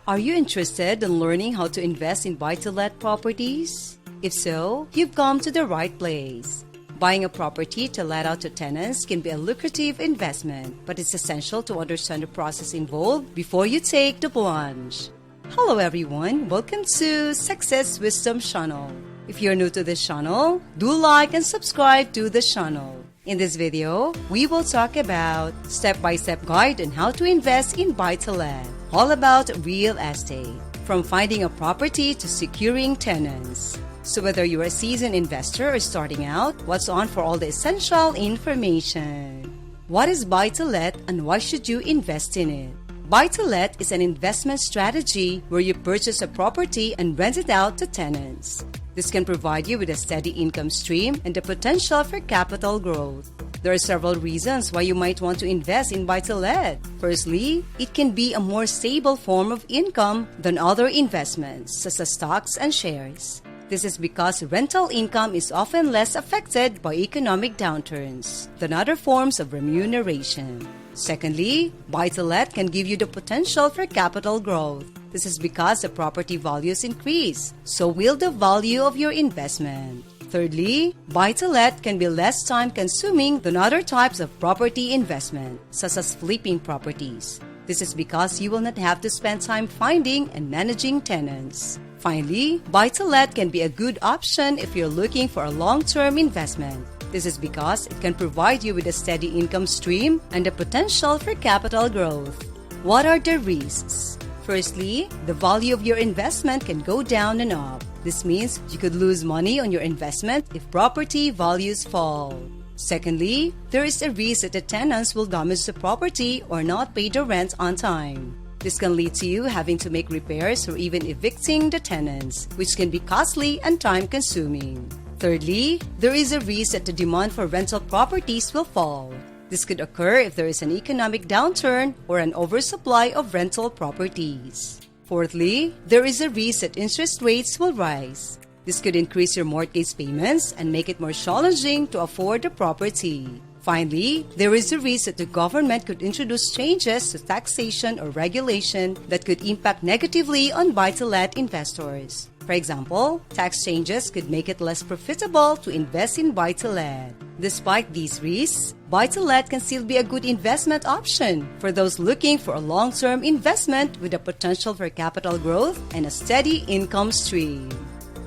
Are you interested in learning how to invest in buy-to-let properties? If so, you've come to the right place. Buying a property to let out to tenants can be a lucrative investment, but it's essential to understand the process involved before you take the plunge. Hello everyone, welcome to Success Wisdom Channel. If you're new to this channel, do like and subscribe to the channel. In this video, we will talk about step-by-step guide on how to invest in buy-to-let, all about real estate, from finding a property to securing tenants. So whether you're a seasoned investor or starting out, what's on for all the essential information? What is buy-to-let and why should you invest in it? Buy-to-let is an investment strategy where you purchase a property and rent it out to tenants. This can provide you with a steady income stream and the potential for capital growth. There are several reasons why you might want to invest in buy-to-let. Firstly, it can be a more stable form of income than other investments, such as stocks and shares. This is because rental income is often less affected by economic downturns than other forms of remuneration. Secondly, buy-to-let can give you the potential for capital growth. This is because the property values increase, so will the value of your investment. Thirdly, buy-to-let can be less time-consuming than other types of property investment, such as flipping properties. This is because you will not have to spend time finding and managing tenants. Finally, buy-to-let can be a good option if you're looking for a long-term investment. This is because it can provide you with a steady income stream and the potential for capital growth. What are the risks? Firstly, the value of your investment can go down and up. This means you could lose money on your investment if property values fall. Secondly, there is a risk that the tenants will damage the property or not pay the rent on time. This can lead to you having to make repairs or even evicting the tenants, which can be costly and time-consuming. Thirdly, there is a risk that the demand for rental properties will fall. This could occur if there is an economic downturn or an oversupply of rental properties. Fourthly, there is a risk that interest rates will rise. This could increase your mortgage payments and make it more challenging to afford the property. Finally, there is a risk that the government could introduce changes to taxation or regulation that could impact negatively on buy-to-let investors. For example, tax changes could make it less profitable to invest in buy-to-let. Despite these risks, buy-to-let can still be a good investment option for those looking for a long-term investment with the potential for capital growth and a steady income stream.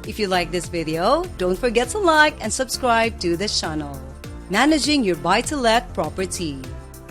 If you like this video, don't forget to like and subscribe to the channel. Managing your buy-to-let property.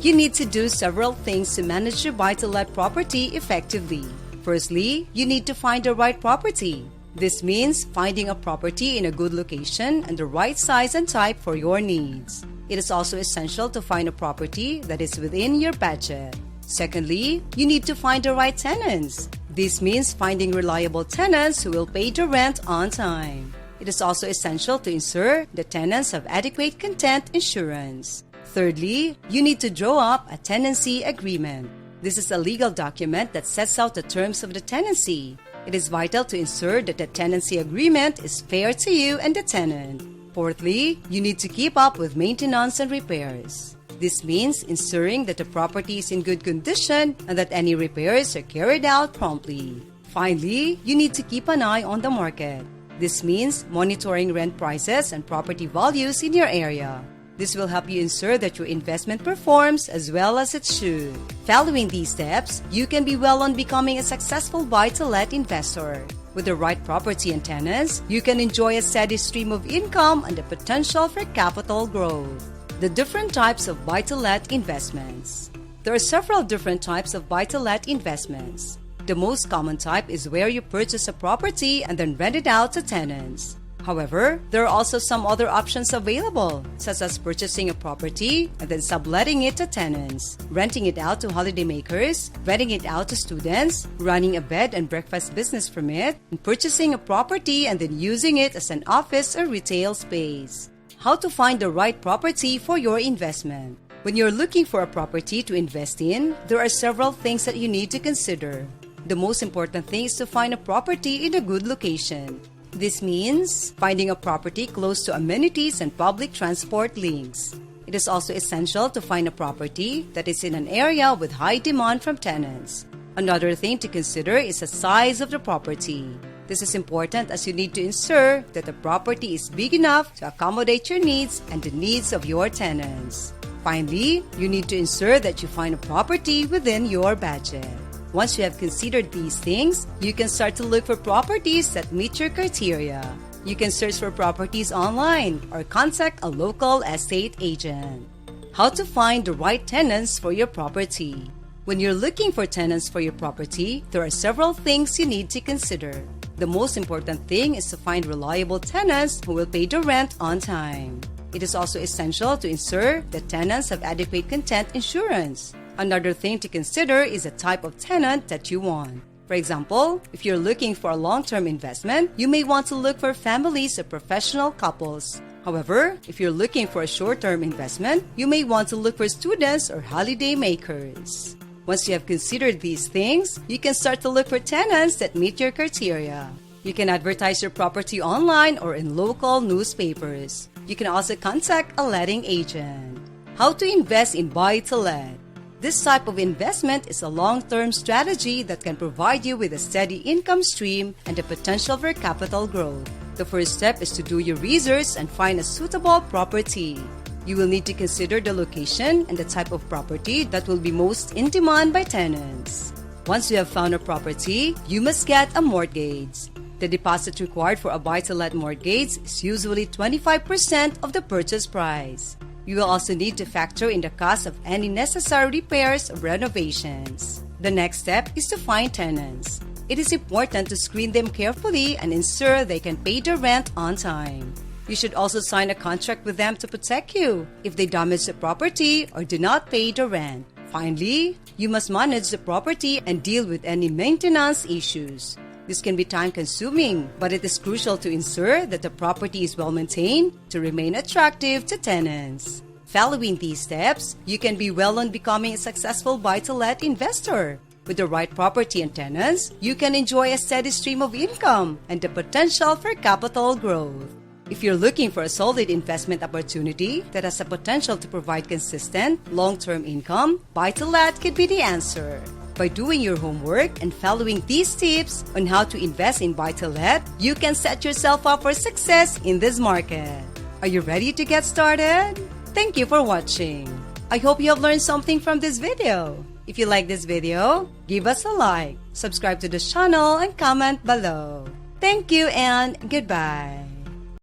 You need to do several things to manage your buy-to-let property effectively. Firstly, you need to find the right property. This means finding a property in a good location and the right size and type for your needs. It is also essential to find a property that is within your budget. Secondly, you need to find the right tenants. This means finding reliable tenants who will pay the rent on time. It is also essential to ensure the tenants have adequate content insurance. Thirdly, you need to draw up a tenancy agreement. This is a legal document that sets out the terms of the tenancy. It is vital to ensure that the tenancy agreement is fair to you and the tenant. Fourthly, you need to keep up with maintenance and repairs. This means ensuring that the property is in good condition and that any repairs are carried out promptly. Finally, you need to keep an eye on the market. This means monitoring rent prices and property values in your area. This will help you ensure that your investment performs as well as it should. Following these steps, you can be well on becoming a successful buy-to-let investor. With the right property and tenants, you can enjoy a steady stream of income and the potential for capital growth. The different types of buy-to-let investments. There are several different types of buy-to-let investments. The most common type is where you purchase a property and then rent it out to tenants. However, there are also some other options available, such as purchasing a property and then subletting it to tenants, renting it out to holidaymakers, renting it out to students, running a bed and breakfast business from it, and purchasing a property and then using it as an office or retail space. How to find the right property for your investment. When you're looking for a property to invest in, there are several things that you need to consider. The most important thing is to find a property in a good location. This means finding a property close to amenities and public transport links. It is also essential to find a property that is in an area with high demand from tenants. Another thing to consider is the size of the property. This is important as you need to ensure that the property is big enough to accommodate your needs and the needs of your tenants. Finally, you need to ensure that you find a property within your budget. Once you have considered these things, you can start to look for properties that meet your criteria. You can search for properties online or contact a local estate agent. How to find the right tenants for your property. When you're looking for tenants for your property, there are several things you need to consider. The most important thing is to find reliable tenants who will pay the rent on time. It is also essential to ensure that tenants have adequate content insurance. Another thing to consider is the type of tenant that you want. For example, if you're looking for a long-term investment, you may want to look for families or professional couples. However, if you're looking for a short-term investment, you may want to look for students or holiday makers. Once you have considered these things, you can start to look for tenants that meet your criteria. You can advertise your property online or in local newspapers. You can also contact a letting agent. How to invest in buy-to-let. This type of investment is a long-term strategy that can provide you with a steady income stream and the potential for capital growth. The first step is to do your research and find a suitable property. You will need to consider the location and the type of property that will be most in demand by tenants. Once you have found a property, you must get a mortgage. The deposit required for a buy-to-let mortgage is usually 25% of the purchase price. You will also need to factor in the cost of any necessary repairs or renovations. The next step is to find tenants. It is important to screen them carefully and ensure they can pay the rent on time. You should also sign a contract with them to protect you if they damage the property or do not pay the rent. Finally, you must manage the property and deal with any maintenance issues. This can be time-consuming, but it is crucial to ensure that the property is well-maintained to remain attractive to tenants. Following these steps, you can be well on becoming a successful buy-to-let investor. With the right property and tenants, you can enjoy a steady stream of income and the potential for capital growth. If you're looking for a solid investment opportunity that has the potential to provide consistent, long-term income, buy-to-let could be the answer. By doing your homework and following these tips on how to invest in buy-to-let, you can set yourself up for success in this market. Are you ready to get started? Thank you for watching. I hope you have learned something from this video. If you like this video, give us a like, subscribe to the channel, and comment below. Thank you and goodbye.